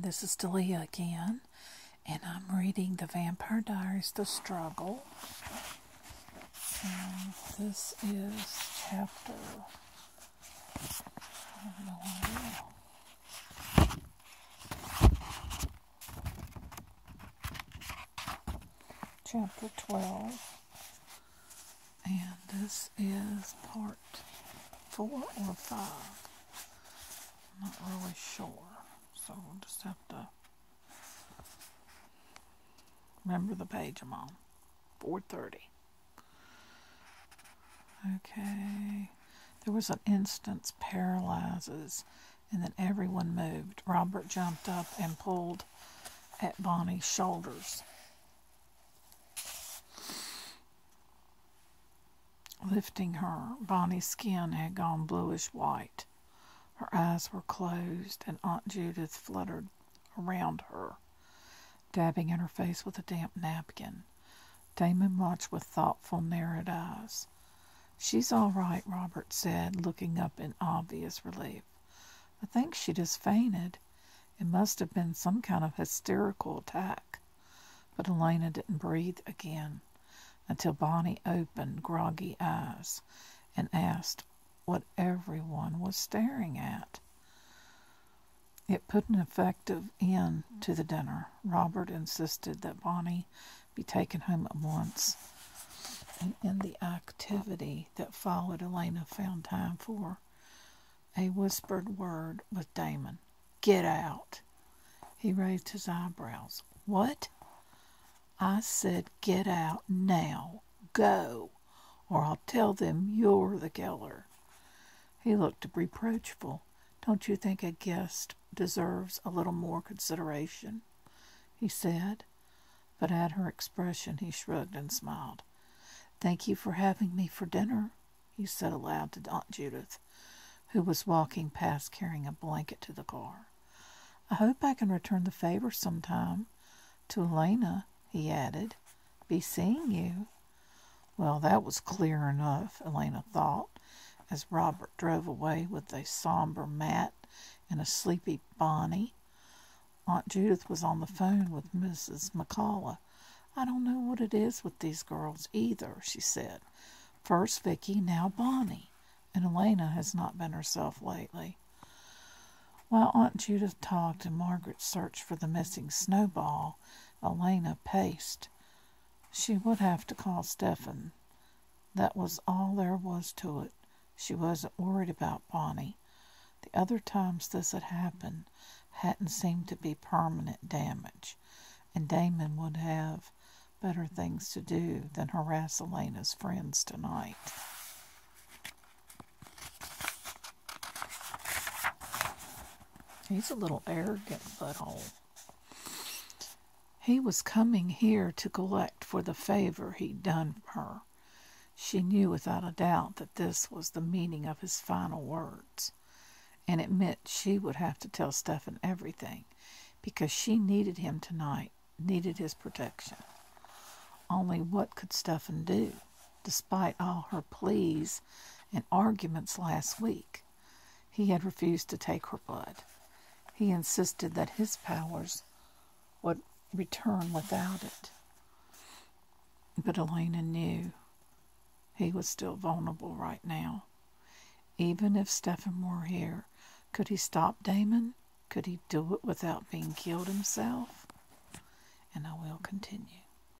this is Delia again, and I'm reading The Vampire Diaries, The Struggle. And this is chapter... I have no idea. Chapter 12. And this is part 4 or 5. I'm not really sure. So we'll just have to remember the page I'm on. 430. Okay. There was an instant paralyzes, and then everyone moved. Robert jumped up and pulled at Bonnie's shoulders. Lifting her, Bonnie's skin had gone bluish white. Her eyes were closed, and Aunt Judith fluttered around her, dabbing at her face with a damp napkin. Damon watched with thoughtful, narrowed eyes. "She's all right," Robert said, looking up in obvious relief. "I think she just fainted. It must have been some kind of hysterical attack." But Elena didn't breathe again until Bonnie opened groggy eyes and asked what everyone was staring at. It put an effective end to the dinner. Robert insisted that Bonnie be taken home at once, and in the activity that followed, Elena found time for a whispered word with Damon. "Get out." He raised his eyebrows. "What?" "I said get out now. Go, or I'll tell them you're the killer." He looked reproachful. "Don't you think a guest deserves a little more consideration?" he said. But at her expression he shrugged and smiled. "Thank you for having me for dinner," he said aloud to Aunt Judith, who was walking past carrying a blanket to the car. "I hope I can return the favor sometime. To Elena," he added. "Be seeing you." Well, that was clear enough, Elena thought, as Robert drove away with a somber Matt and a sleepy Bonnie. Aunt Judith was on the phone with Mrs. McCullough. "I don't know what it is with these girls either," she said. "First Vicky, now Bonnie, and Elena has not been herself lately." While Aunt Judith talked and Margaret searched for the missing snowball, Elena paced. She would have to call Stefan. That was all there was to it. She wasn't worried about Bonnie. The other times this had happened hadn't seemed to be permanent damage, and Damon would have better things to do than harass Elena's friends tonight. He's a little arrogant butthole. He was coming here to collect for the favor he'd done her. She knew without a doubt that this was the meaning of his final words, and it meant she would have to tell Stefan everything, because she needed him tonight, needed his protection. Only what could Stefan do, despite all her pleas and arguments last week? He had refused to take her blood. He insisted that his powers would return without it. But Elena knew he was still vulnerable right now. Even if Stefan were here, could he stop Damon? Could he do it without being killed himself? And I will continue.